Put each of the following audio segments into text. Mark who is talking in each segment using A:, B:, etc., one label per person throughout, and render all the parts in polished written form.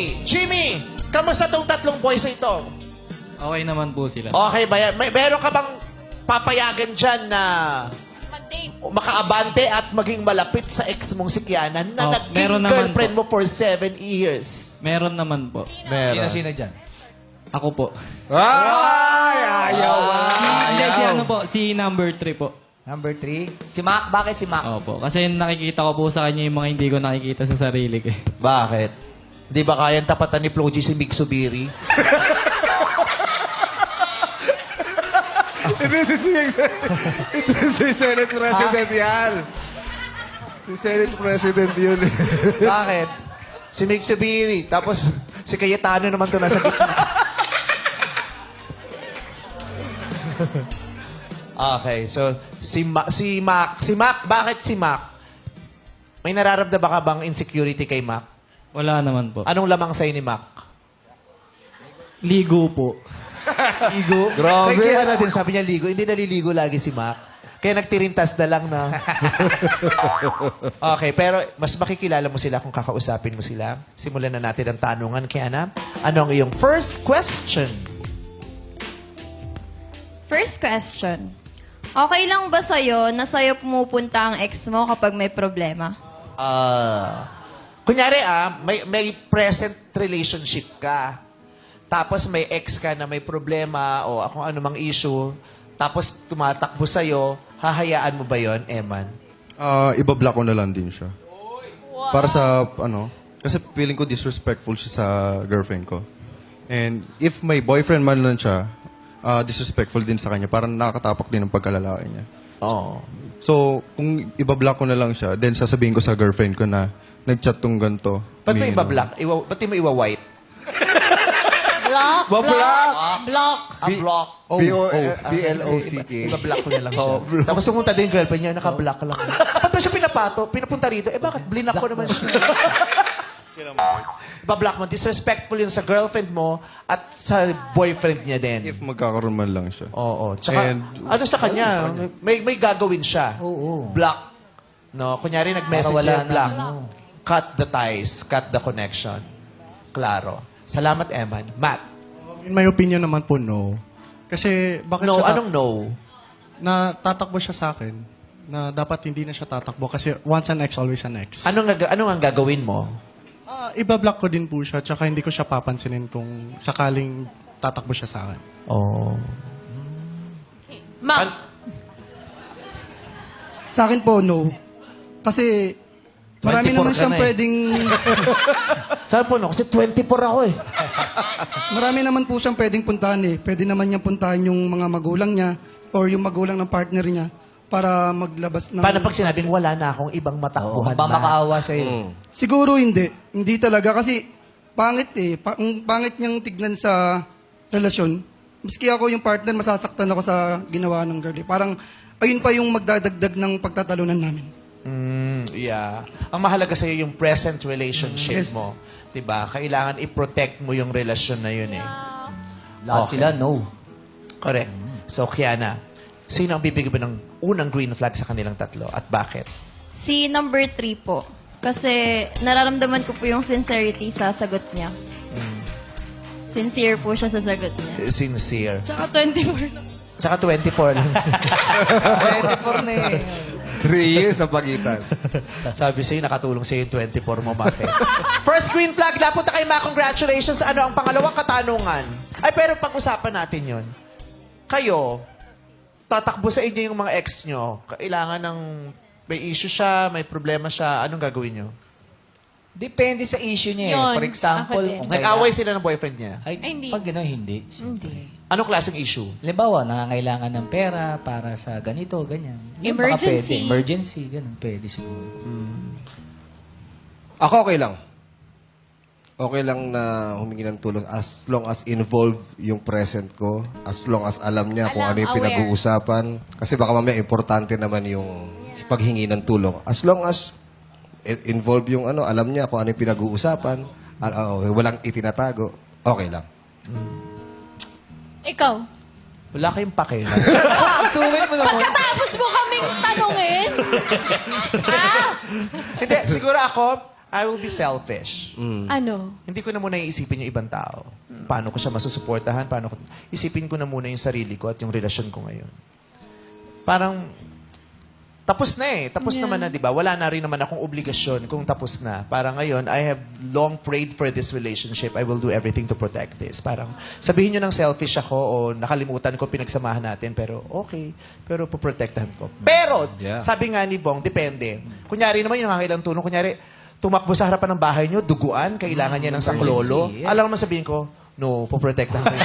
A: Okay, Jimmy, kamusta tong tatlong boys na ito?
B: Okay naman po sila.
A: Okay ba yan? Meron ka bang papayagan dyan na makaabante at maging malapit sa ex mong si Kiana na naging
B: meron naman
A: girlfriend
B: po.
A: mo for 7 years?
B: Meron naman po.
C: Sino-sino dyan?
B: Ako po.
A: Ay, ayaw.
B: Hindi, si ano po, si number 3 po.
C: Number 3. Si Mac. Bakit si Mac?
B: Opo. Kasi nakikita ko po sa kanya yung mga hindi ko nakikita sa sarili ko.
A: Bakit? Di ba kayang tapatan ni Floji si Mig Subiri?
D: Ito si Senate President yan. Si Senate President yun.
A: Bakit? Si Mig Subiri. Tapos si Cayetano naman to nasa gitna. Okay, so si Mac, bakit si Mac? May nararamdaman ka bang insecurity kay Mac?
B: Wala naman po.
A: Anong lamang sa'yo ni Mac?
B: Ligo po.
A: Ligo?
D: Grabe.
A: Kaya natin sabi niya ligo. Hindi naliligo lagi si Mac. Kaya nagtirintas na lang na. Okay, pero mas makikilala mo sila kung kakausapin mo sila. Simulan na natin ang tanungan. Kaya na, ano ang iyong first question?
E: First question. Okay lang ba sa'yo na sa'yo pumupunta ang ex mo kapag may problema?
A: Kunyari may present relationship ka. Tapos may ex ka na may problema o kung ano mang issue. Tapos tumatakbo sa'yo. Hahayaan mo ba yon, Eman?
D: Ibablock ko na lang din siya. Para sa, kasi feeling ko disrespectful siya sa girlfriend ko. And if may boyfriend man lang siya, disrespectful din sa kanya. Parang nakakatapak din ang pagkalalaki niya.
A: Oo.
D: So, kung ibablock ko na lang siya, then sasabihin ko sa girlfriend ko na nag-chat tong ganito.
A: Ba't mo
D: Umiinom.
A: iba-block? Ba't di mo iwa-white?
F: Block. Block.
A: Block.
D: B-L-O-C-K.
A: Iba-block ko na lang siya. Tapos pumunta din yung girlfriend niya, naka-block lang. Ba't ba siya pinapunta rito? Bakit? Blinak ko naman siya. Iba-block mo. Disrespectful yun sa girlfriend mo at sa boyfriend niya din.
D: If magkakaroon man lang siya.
A: Oo. Tsaka,
D: And-
A: ano sa kanya? May gagawin siya.
C: Oo.
A: Block. No? Kunyari, nag-message
C: Para wala
A: siya, block.
C: na,
A: Cut the ties. Cut the connection. Klaro. Salamat, Eman. Matt.
G: In my opinion naman po, no. Kasi bakit
A: No,
G: siya
A: anong no?
G: na tatakbo siya sa akin na dapat hindi na siya tatakbo kasi once an ex, always an ex.
A: Anong ang gagawin mo?
G: Iba-block ko din po siya tsaka hindi ko siya papansinin kung sakaling tatakbo siya sa akin.
A: Oh.
F: Mac.
H: Sa akin po, no. Kasi
A: 24
H: marami naman
A: ka
H: siyang
A: na eh.
H: pwedeng...
A: Saan po, no? Kasi 24 ako eh.
H: marami naman po siyang pwedeng puntahan eh. Pwede naman niyang puntahan yung mga magulang niya or yung magulang ng partner niya para maglabas ng...
A: Paano pag sinabing wala na akong ibang matakbuhan,
C: Baka
A: Matt?
C: makaawa sa'yo.
H: Siguro hindi. Hindi talaga kasi pangit eh. Ang pangit niyang tignan sa relasyon. Maski ako yung partner, masasaktan ako sa ginawa ng girl. Eh. Parang ayun pa yung magdadagdag ng pagtatalunan namin.
A: Yeah. Ang mahalaga sa'yo yung present relationship
H: Yes.
A: mo. Diba? Kailangan i-protect mo yung relasyon na yun eh.
C: Lahat
A: Okay.
C: sila, no.
A: Correct. So, Kiana, sino ang bibigyan mo ng unang green flag sa kanilang tatlo at bakit?
E: Si number 3 po. Kasi nararamdaman ko po yung sincerity sa sagot niya. Sincere po siya sa sagot niya.
A: Sincere.
E: Tsaka 24 lang.
A: Tsaka 24 lang.
C: 24 na eh.
D: 3 years sa pagitan.
A: Sabi sa'yo, nakatulong sa'yo yung 24 mo, Mate. First green flag, napunta kay Ma. Congratulations. Ano ang pangalawang katanungan? Ay, pero pag-usapan natin yon. Kayo, tatakbo sa inyo yung mga ex nyo. Kailangan ng may issue siya, may problema siya. Anong gagawin nyo?
C: Depende sa issue niya eh.
F: Yun,
C: For example,
F: ako din.
C: kung
A: Nag-away sila ng boyfriend niya.
C: Ay,
F: hindi.
C: Pag gano'n, hindi.
F: Hindi.
A: Anong klaseng issue?
C: Halimbawa, nangangailangan ng pera para sa ganito, ganyan. Yun, baka
F: Emergency.
C: pwede. Emergency, ganun. Pwede siguro.
D: Ako okay lang. Okay lang na humingi ng tulong as long as involved yung present ko. As long as alam niya kung
F: Alam,
D: ano yung
F: aware.
D: pinag-uusapan. Kasi baka mamaya importante naman yung paghingi ng tulong. As long as involved yung alam niya kung ano yung pinag-uusapan, walang itinatago, okay lang.
F: Ikaw.
A: Wala kayong pake.
C: Sungit mo naman.
F: Pagkatapos mo kaming tanungin.
A: Hindi, siguro ako, I will be selfish.
F: Ano?
A: Hindi ko na muna iisipin yung ibang tao. Paano ko siya masusuportahan, isipin ko na muna yung sarili ko at yung relasyon ko ngayon. Parang, tapos na eh. Tapos naman na, di ba? Wala na rin naman akong obligasyon kung tapos na. Parang ngayon, I have long prayed for this relationship. I will do everything to protect this. Parang, sabihin nyo ng selfish ako o nakalimutan ko pinagsamahan natin, pero okay. Pero poprotektahan ko. Pero, sabi nga ni Bong, depende. Kunyari naman yung nakakailang tulong. Kunyari, tumakbo sa harapan ng bahay nyo, duguan, kailangan niya ng saklolo. Alam mo sabihin ko, no, poprotektahan ko.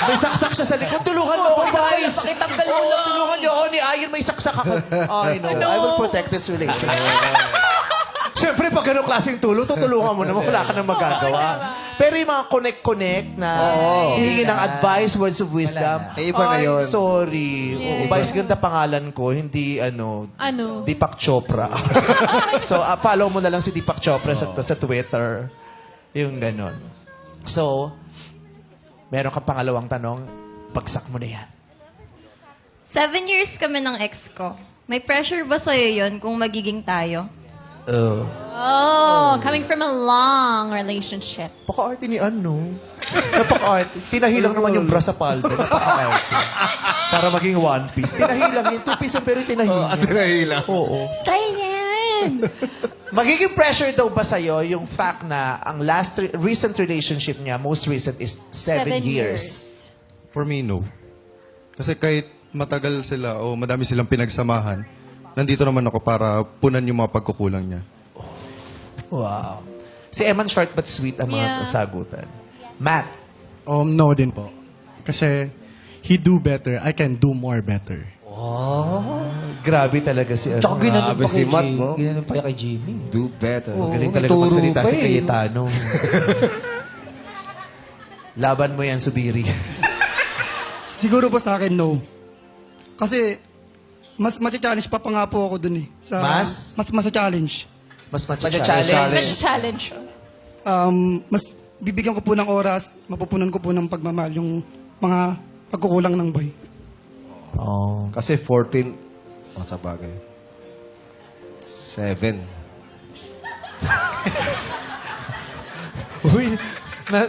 A: May saksak siya sa likod. Tulungan mo ako, guys. Tulungan niyo ako ni Ayan. May saksak ako. I know. I will protect this relationship. Siyempre, pag gano'ng klaseng tulong, tutulungan mo naman. Wala ka nang magagawa. Pero yung mga connect na hihingi ng advice, words of wisdom.
I: Iba na yun.
A: Sorry. Vice ganda pangalan ko. Hindi,
F: Ano?
A: Deepak Chopra. So, follow mo na lang si Deepak Chopra sa Twitter. Yung ganon. So, meron kang pangalawang tanong, bagsak mo na yan.
E: 7 years kami ng ex ko. May pressure ba sa'yo yun kung magiging tayo?
F: Oh, coming from a long relationship.
A: Paka-arte ni ano? Napaka-arte. Tinahilang naman yung bra sa palda. Napaka-arte. Para maging one piece. Tinahilang yung two piece pero tinahilang.
I: Tinahilang.
A: Oo.
F: Stay yan!
A: Magiging pressure daw ba sa'yo yung fact na ang recent relationship niya, most recent is 7 years?
D: For me, no. Kasi kahit matagal sila o madami silang pinagsamahan, nandito naman ako para punan yung mga pagkukulang niya.
A: Wow. Si Eman short but sweet ang mga sagutan. Matt.
G: No din po. Kasi he do better, I can do more better.
A: Grabe talaga si ano.
C: Tsaka ginanon pa
I: si
C: kay
I: Matt,
C: Jimmy.
I: no?
C: Ginanon pa kay Jimmy.
I: Do better.
A: Galing talaga
C: Turo
A: magsalita
C: pa
A: si
C: eh.
A: Cayetano. Laban mo yan, Subiri.
H: Siguro po sa akin, no. Kasi, mas challenge pa nga po ako dun eh.
A: Mas?
H: Mas challenge.
A: Mas
C: Challenge.
F: Special challenge.
H: Mas bibigyan ko po ng oras, mapupunan ko po ng pagmamahal yung mga pagkukulang ng boy.
A: Oh.
I: Kasi 14, sa bagay. 7.
A: Uy,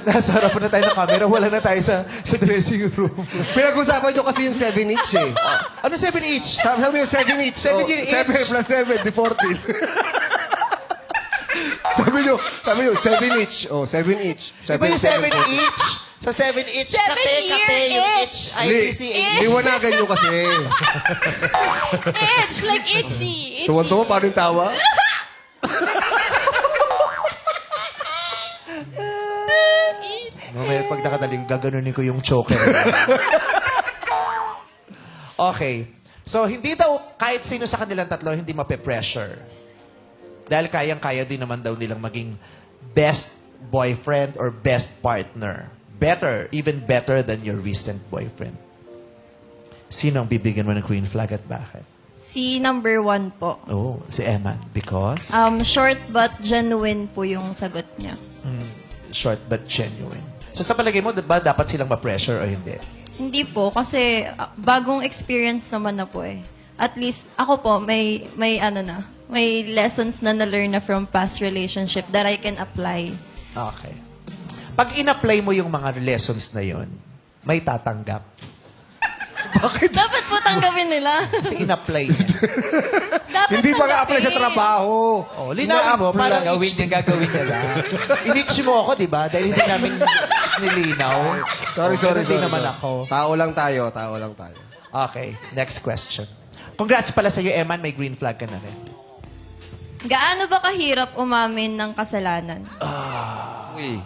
A: nasa harapan na tayo ng camera. Wala na tayo sa dressing room.
I: Pinag-usapan nyo kasi yung 7 each eh.
A: Ano 7 each?
I: Sabi mo yung 7 each.
A: 7 each.
I: 7 plus 7, di 14. sabi nyo, 7 each. 7 each.
A: Di ba yung 7 each? So 7 each.
F: 7
A: Kate, yung
F: year
A: each. ITC
I: Liwanagan nyo kasi.
F: Itch, like itchy.
I: Tuwan-tuwa, paano yung tawa?
A: Mamaya pag nakadaling, gaganunin ko yung choker. Okay. So, hindi daw kahit sino sa kanilang tatlo hindi mape-pressure. Dahil kayang-kaya din naman daw nilang maging best boyfriend or best partner. Better, even better than your recent boyfriend. Sino ang bibigyan mo ng green flag at bakit?
E: Si number 1 po.
A: Oh, si Eman. Because?
E: Short but genuine po yung sagot niya.
A: Short but genuine. So sa palagay mo, ba dapat silang ma-pressure o hindi?
E: Hindi po, kasi bagong experience naman na po eh. At least, ako po, may lessons na na-learn na from past relationship that I can apply.
A: Okay. Pag in-apply mo yung mga lessons na yon, may tatanggap.
E: Dapat po tanggapin nila.
A: Kasi in-apply niya.
F: Dapat
I: Hindi pa nga-apply sa
F: tanggapin.
I: trabaho.
A: Oh, linawin mo, parang
C: Gagawin niya lang.
A: in-itch mo ako, di ba? Dahil hindi namin nilinaw.
I: Sorry.
A: Hindi naman ako.
I: Tao lang tayo.
A: Okay, next question. Congrats pala sa'yo, Eman. May green flag ka na rin.
E: Gaano ba kahirap umamin ng kasalanan?
I: Uy.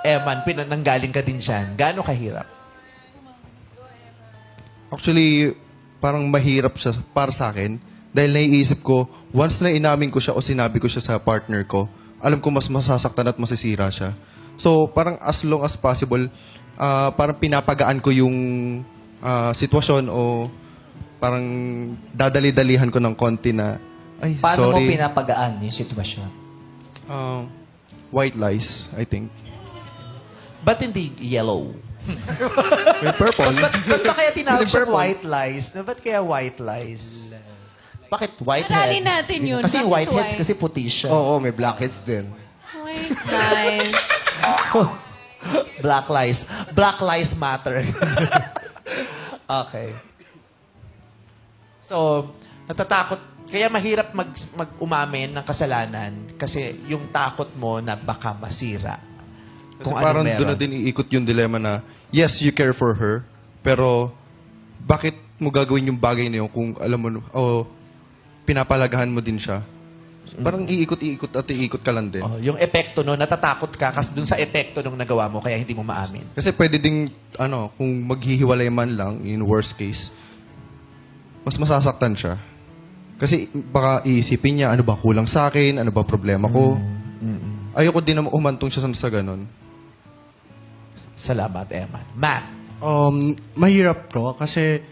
A: Eman, nanggaling ka din dyan. Gaano kahirap?
D: Actually, parang mahirap siya para sa akin. Dahil naiisip ko, once na inamin ko siya o sinabi ko siya sa partner ko, alam ko mas masasaktan at masisira siya. So, parang as long as possible, parang pinapagaan ko yung sitwasyon o parang dadali-dalihan ko ng konti na, ay,
C: Paano mo
D: sorry.
C: pinapagaan yung sitwasyon?
D: White lies, I think.
A: Ba't hindi yellow?
D: May purple.
A: Ba't ba kaya tinawag siya white lies? Ba't kaya white lies? Bakit whiteheads?
F: Aralin natin yun.
A: Kasi
F: Bakit
A: whiteheads
F: white?
A: kasi puti siya.
I: Oo, may blackheads din.
F: Wait, guys.
A: Black lies. Black lies matter. Okay. So, natatakot. Kaya mahirap mag-umamin ng kasalanan kasi yung takot mo na baka masira.
D: Kasi
A: Kung
D: parang
A: anong meron.
D: doon na din iikot yung dilemma na, yes, you care for her, pero bakit mo gagawin yung bagay na yun kung alam mo, pinapalagahan mo din siya? Parang iikot at iikot ka lang din.
A: Oh, yung epekto no, natatakot ka kasi dun sa epekto nung nagawa mo kaya hindi mo maamin.
D: Kasi pwede ding, kung maghihiwalay man lang, in worst case, mas masasaktan siya. Kasi baka iisipin niya, ano ba kulang sa akin? Ano ba problema ko? Ayoko din na umantong siya sa ganun.
A: Salamat, Eman. Matt.
G: Mahirap ko kasi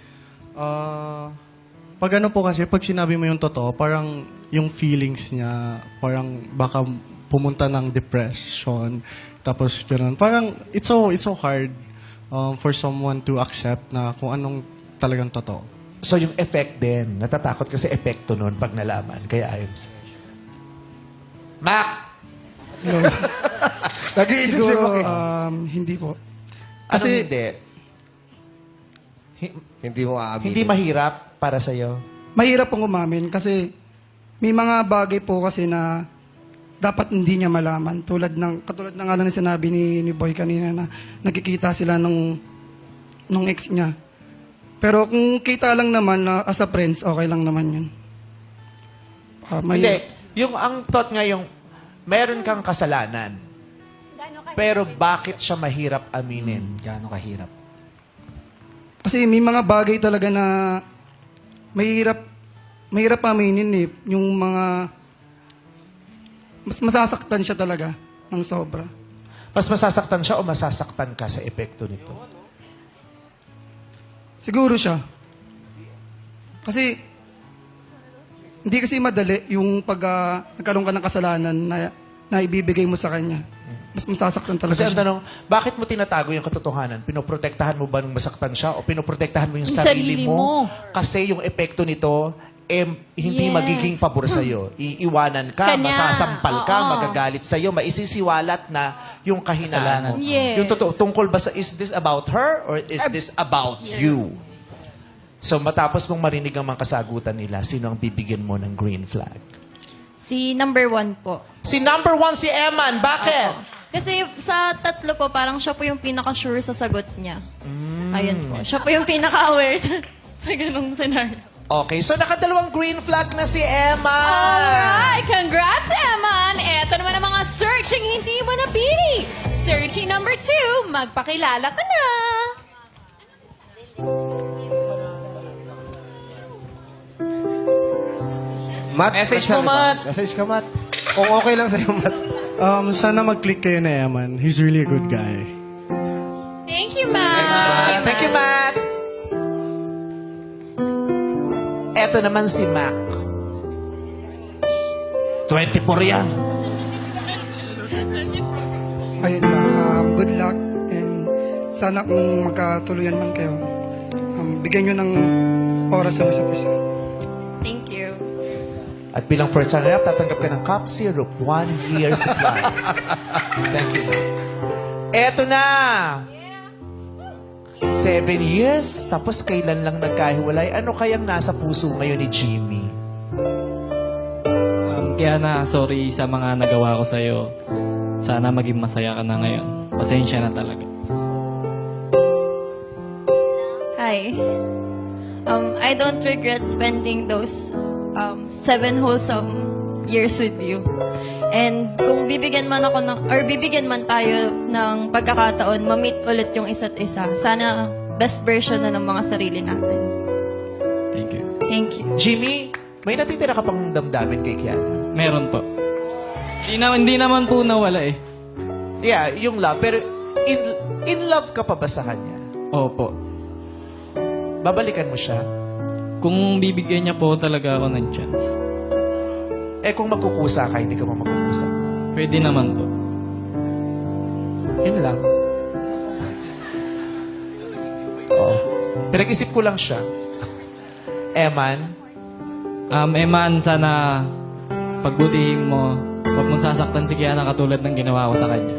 G: pag ano po kasi, pag sinabi mo yung totoo, parang yung feelings niya, parang baka pumunta ng depression. Tapos gano'n. Parang it's so hard for someone to accept na kung anong talagang totoo.
A: So yung effect din, natatakot kasi epekto nun pag nalaman. Kaya ayaw mo siya. Mac!
I: Nag-iisip si
H: Siguro,
I: Maki.
H: hindi po.
A: Kasi
H: Kasi-
A: hindi?
I: Hindi mo aamin.
A: Hindi mahirap para sa'yo?
H: Mahirap pong umamin kasi may mga bagay po kasi na dapat hindi niya malaman. Katulad ng nga na sinabi ni Boy kanina na nakikita sila nung ex niya. Pero kung kita lang naman na as a friends, okay lang naman yun.
A: Hindi. Ang thought nga yung meron kang kasalanan. Pero bakit siya mahirap aminin?
C: Gaano kahirap.
H: Kasi may mga bagay talaga na mahirap aminin eh. Yung mga mas masasaktan siya talaga ng sobra.
A: Mas masasaktan siya o masasaktan ka sa epekto nito?
H: Siguro siya. Kasi hindi kasi madali yung pag nagkaroon ka ng kasalanan na ibibigay mo sa kanya. Mas masasaktan talaga
A: Kasi ang
H: siya.
A: tanong, bakit mo tinatago yung katotohanan? Pinoprotektahan mo ba nung masaktan siya o pinoprotektahan mo yung
F: Yung
A: sarili
F: sarili
A: mo?
F: mo.
A: Kasi yung epekto nito, hindi
F: Yes.
A: magiging pabor sa'yo. Iiwanan ka,
F: Kanya.
A: masasampal ka,
F: Oo.
A: magagalit sa'yo, maisisiwalat na yung kahinaan mo.
F: Yes.
A: Yung totoo, tungkol ba is this about her or is this about you? So matapos mong marinig ang mga kasagutan nila, sino ang bibigyan mo ng green flag?
E: Si number 1 po.
A: Si number 1, si Eman. Bakit?
E: Kasi sa tatlo po, parang siya po yung pinaka-sure sa sagot niya. Ayun po. Siya po yung pinaka-aware sa ganong scenario.
A: Okay, so nakadalawang green flag na si Emma.
F: Alright! Congrats, Eman! Eto naman ang mga searching hindi mo napili. Searching number 2, magpakilala ka na.
I: Matt,
A: Message
I: nasa
A: mo,
I: lipa.
A: Matt.
I: Message ka, Matt. Kung okay lang sa'yo, Matt.
G: Sana mag-click kayo na Eman. He's really a good guy.
F: Thank you, Matt.
A: Thank you, Matt. Eto naman si Mac. 24 yan.
H: Ayun lang. Good luck and sana kung magkatuluyan man kayo, bigyan nyo ng oras sa isa't isa.
E: Thank you.
A: At bilang first runner-up, tatanggap ka ng cough syrup. 1 year supply. Thank you. Eto na. 7 years, tapos kailan lang nagkahiwalay. Ano kayang nasa puso ngayon ni Jimmy?
B: Kaya na, sorry sa mga nagawa ko sa'yo. Sana maging masaya ka na ngayon. Pasensya na talaga.
E: Hi. I don't regret spending those 7 wholesome years with you. And kung bibigyan man ako bibigyan man tayo ng pagkakataon, ma-meet ulit yung isa't isa. Sana best version na ng mga sarili natin.
B: Thank you.
E: Thank you.
A: Jimmy, may natitira ka pang damdamin kay Kiana?
B: Meron po. Hindi naman po nawala eh.
A: Yeah, yung love. Pero in love ka pa ba sa kanya?
B: Opo.
A: Babalikan mo siya?
B: Kung bibigyan niya po talaga ako ng chance.
A: Eh kung magkukusa ka, hindi ka mo magkukusa.
B: Pwede naman po.
A: Yun lang. Oo. Pinag-isip ko lang siya. Eman,
B: Eman, sana pagbutihin mo. Huwag mong sasaktan si Kiana katulad ng ginawa ko sa kanya.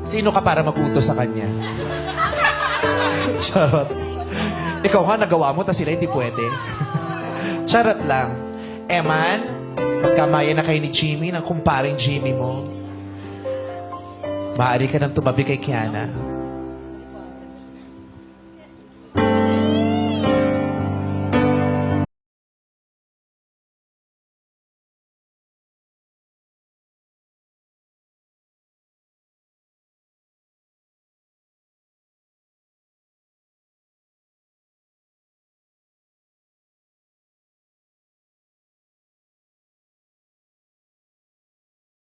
A: Sino ka para mag-utos sa kanya? Charot. Ikaw nga, nagawa mo, tas sila hindi pwede. Charot lang. Eman, magkamayan na kayo ni Jimmy, ng kumparing Jimmy mo. Maaari ka nang tumabi kay Kiana.